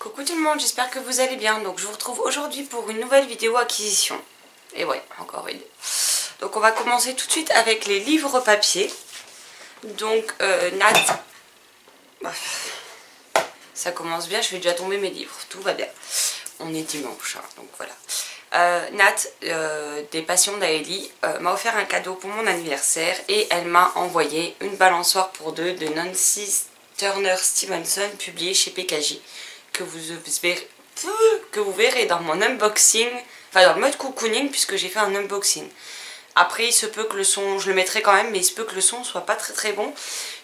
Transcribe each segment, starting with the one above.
Coucou tout le monde, j'espère que vous allez bien. Donc je vous retrouve aujourd'hui pour une nouvelle vidéo acquisition. Et ouais, encore une. Donc on va commencer tout de suite avec les livres papier. Donc Nat, ça commence bien, je vais déjà tomber mes livres, tout va bien. On est dimanche, hein, donc voilà. Nat, des Passions d'Aélie, m'a offert un cadeau pour mon anniversaire et elle m'a envoyé une balançoire pour deux de Nancy Turner Stevenson, publiée chez PKJ, que vous verrez dans mon unboxing, enfin dans le mode cocooning, puisque j'ai fait un unboxing. Après, il se peut que le son, je le mettrai quand même, mais il se peut que le son soit pas très bon,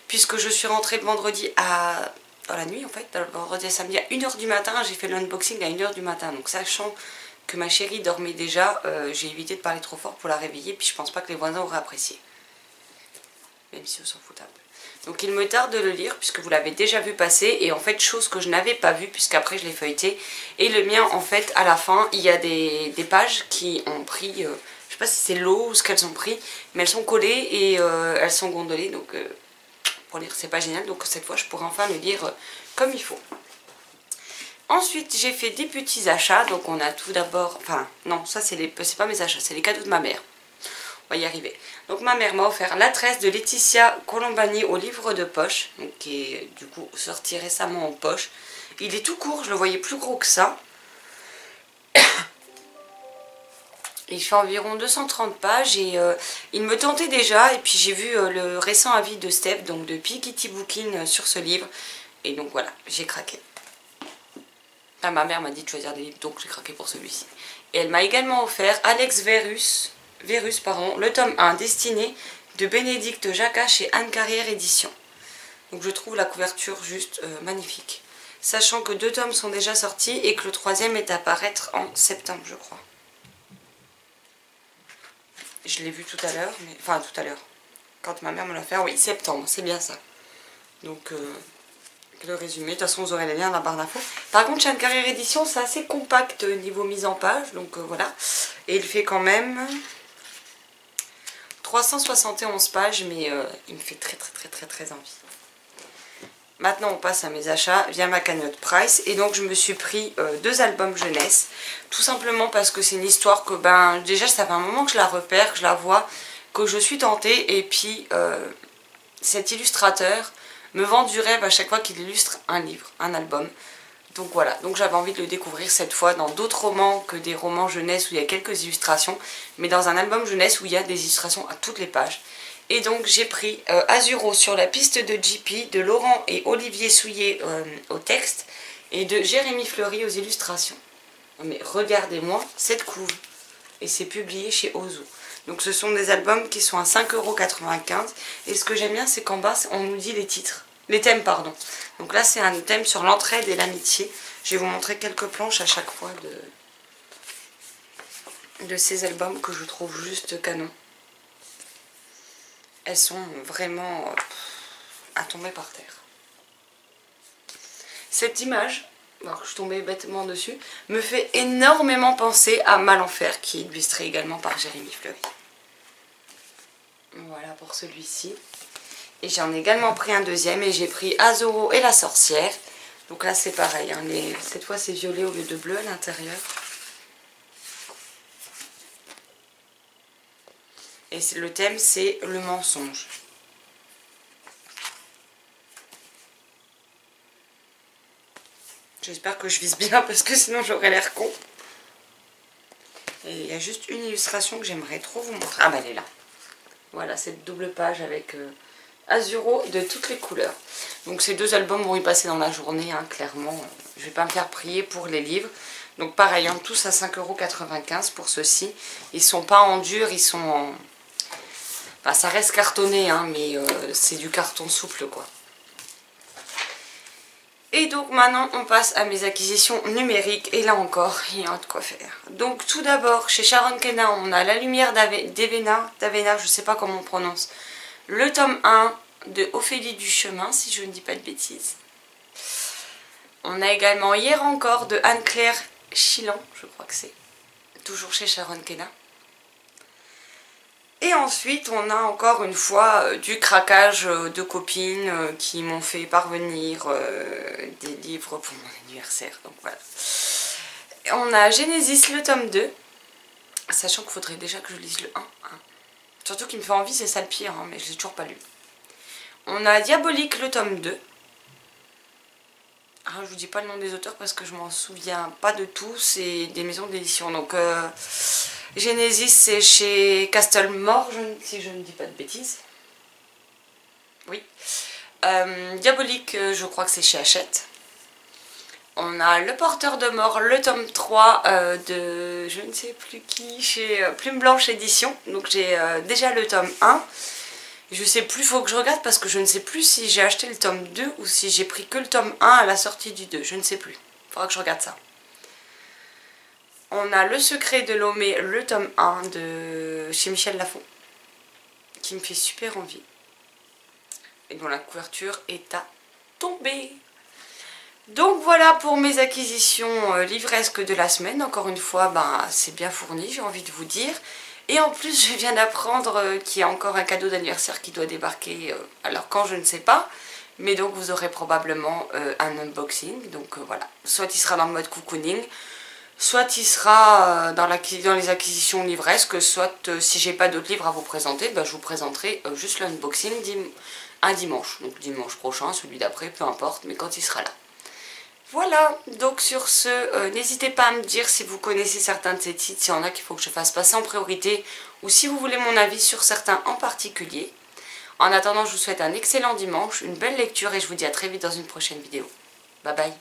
puisque je suis rentrée le vendredi dans la nuit en fait, le vendredi à samedi à 1h du matin, j'ai fait l'unboxing à 1h du matin, donc sachant que ma chérie dormait déjà, j'ai évité de parler trop fort pour la réveiller, puis je pense pas que les voisins auraient apprécié. Même si on s'en fout un peu. Donc il me tarde de le lire puisque vous l'avez déjà vu passer, et en fait chose que je n'avais pas vue puisqu'après je l'ai feuilleté, et le mien en fait à la fin il y a des pages qui ont pris, je sais pas si c'est l'eau ou ce qu'elles ont pris, mais elles sont collées et elles sont gondolées, donc pour lire c'est pas génial, donc cette fois je pourrai enfin le lire comme il faut. Ensuite j'ai fait des petits achats, donc on a tout d'abord, enfin non ça c'est pas mes achats, c'est les cadeaux de ma mère. On va y arriver. Donc ma mère m'a offert La Tresse de Laetitia Colombani au livre de poche, donc qui est du coup sorti récemment en poche. Il est tout court, je le voyais plus gros que ça. Il fait environ 230 pages et il me tentait déjà, et puis j'ai vu le récent avis de Steph, donc de Piketty Booking, sur ce livre, et donc voilà, j'ai craqué. Enfin, ma mère m'a dit de choisir des livres, donc j'ai craqué pour celui-ci. Et elle m'a également offert Alex Verus, le tome 1 destiné de Bénédicte Jacquat chez Anne Carrière Édition. Donc je trouve la couverture juste magnifique. Sachant que 2 tomes sont déjà sortis et que le 3e est à paraître en septembre, je crois. Je l'ai vu tout à l'heure, mais enfin tout à l'heure, quand ma mère me l'a fait, oui, septembre, c'est bien ça. Donc le résumé, de toute façon vous aurez les liens dans la barre d'infos. Par contre, chez Anne Carrière Édition, c'est assez compact niveau mise en page, donc voilà. Et il fait quand même 371 pages, mais il me fait très envie. Maintenant on passe à mes achats via ma cagnotte Price, et donc je me suis pris 2 albums jeunesse, tout simplement parce que c'est une histoire que déjà ça fait un moment que je la repère, que je la vois, que je suis tentée, et puis cet illustrateur me vend du rêve à chaque fois qu'il illustre un livre, un album. Donc voilà, donc j'avais envie de le découvrir cette fois dans d'autres romans que des romans jeunesse où il y a quelques illustrations, mais dans un album jeunesse où il y a des illustrations à toutes les pages. Et donc j'ai pris Azuro sur la piste de JP, de Laurent et Olivier Souillet au texte, et de Jérémy Fleury aux illustrations. Mais regardez-moi cette couve, et c'est publié chez Ozu. Donc ce sont des albums qui sont à 5,95 €, et ce que j'aime bien c'est qu'en bas on nous dit les titres. Les thèmes, pardon. Donc là, c'est un thème sur l'entraide et l'amitié. Je vais vous montrer quelques planches à chaque fois de ces albums que je trouve juste canon. Elles sont vraiment à tomber par terre. Cette image, alors que je tombais bêtement dessus, me fait énormément penser à Malenfer, qui est illustré également par Jérémy Fleury. Voilà pour celui-ci. Et j'en ai également pris un deuxième, et j'ai pris Azuro et la sorcière. Donc là c'est pareil, hein, cette fois c'est violet au lieu de bleu à l'intérieur. Et le thème c'est le mensonge. J'espère que je vise bien parce que sinon j'aurais l'air con. Et il y a juste une illustration que j'aimerais trop vous montrer. Ah bah elle est là. Voilà, cette double page avec Azuro de toutes les couleurs. Donc ces 2 albums vont y passer dans la journée, hein, clairement. Je vais pas me faire prier pour les livres. Donc pareil, hein, tous à 5,95 € pour ceux-ci. Ils sont pas en dur, ils sont en... Enfin, ça reste cartonné, hein, mais c'est du carton souple, quoi. Et donc maintenant, on passe à mes acquisitions numériques. Et là encore, il y a de quoi faire. Donc tout d'abord, chez Sharon Kenna, on a La Lumière d'Avena, je sais pas comment on prononce. Le tome 1 de Ophélie du Chemin, si je ne dis pas de bêtises. On a également Hier encore de Anne-Claire Chilan, je crois que c'est. Toujours chez Sharon Kenna. Et ensuite, on a encore une fois du craquage de copines qui m'ont fait parvenir des livres pour mon anniversaire. Donc voilà. On a Genesis le tome 2, sachant qu'il faudrait déjà que je lise le 1. Surtout qu'il me fait envie, c'est ça le pire, mais je l'ai toujours pas lu. On a Diabolique le tome 2. Je vous dis pas le nom des auteurs parce que je m'en souviens pas de tout, c'est des maisons d'édition. Donc Genesis c'est chez Castlemore, si je ne dis pas de bêtises. Oui. Diabolique, je crois que c'est chez Hachette. On a Le Porteur de Mort, le tome 3 de je ne sais plus qui, chez Plume Blanche Édition. Donc j'ai déjà le tome 1. Je sais plus, faut que je regarde parce que je ne sais plus si j'ai acheté le tome 2 ou si j'ai pris que le tome 1 à la sortie du 2. Je ne sais plus. Faudra que je regarde ça. On a Le Secret de Lomé, le tome 1 de chez Michel Lafon, qui me fait super envie. Et dont la couverture est à tomber. Donc voilà pour mes acquisitions livresques de la semaine. Encore une fois, c'est bien fourni, j'ai envie de vous dire. Et en plus, je viens d'apprendre qu'il y a encore un cadeau d'anniversaire qui doit débarquer. Alors quand, je ne sais pas. Mais donc vous aurez probablement un unboxing. Donc voilà. Soit il sera dans le mode cocooning. Soit il sera dans les acquisitions livresques. Soit si j'ai pas d'autres livres à vous présenter, je vous présenterai juste l'unboxing un dimanche. Donc dimanche prochain, celui d'après, peu importe. Mais quand il sera là. Voilà, donc sur ce, n'hésitez pas à me dire si vous connaissez certains de ces titres, s'il y en a qu'il faut que je fasse passer en priorité, ou si vous voulez mon avis sur certains en particulier. En attendant, je vous souhaite un excellent dimanche, une belle lecture et je vous dis à très vite dans une prochaine vidéo. Bye bye.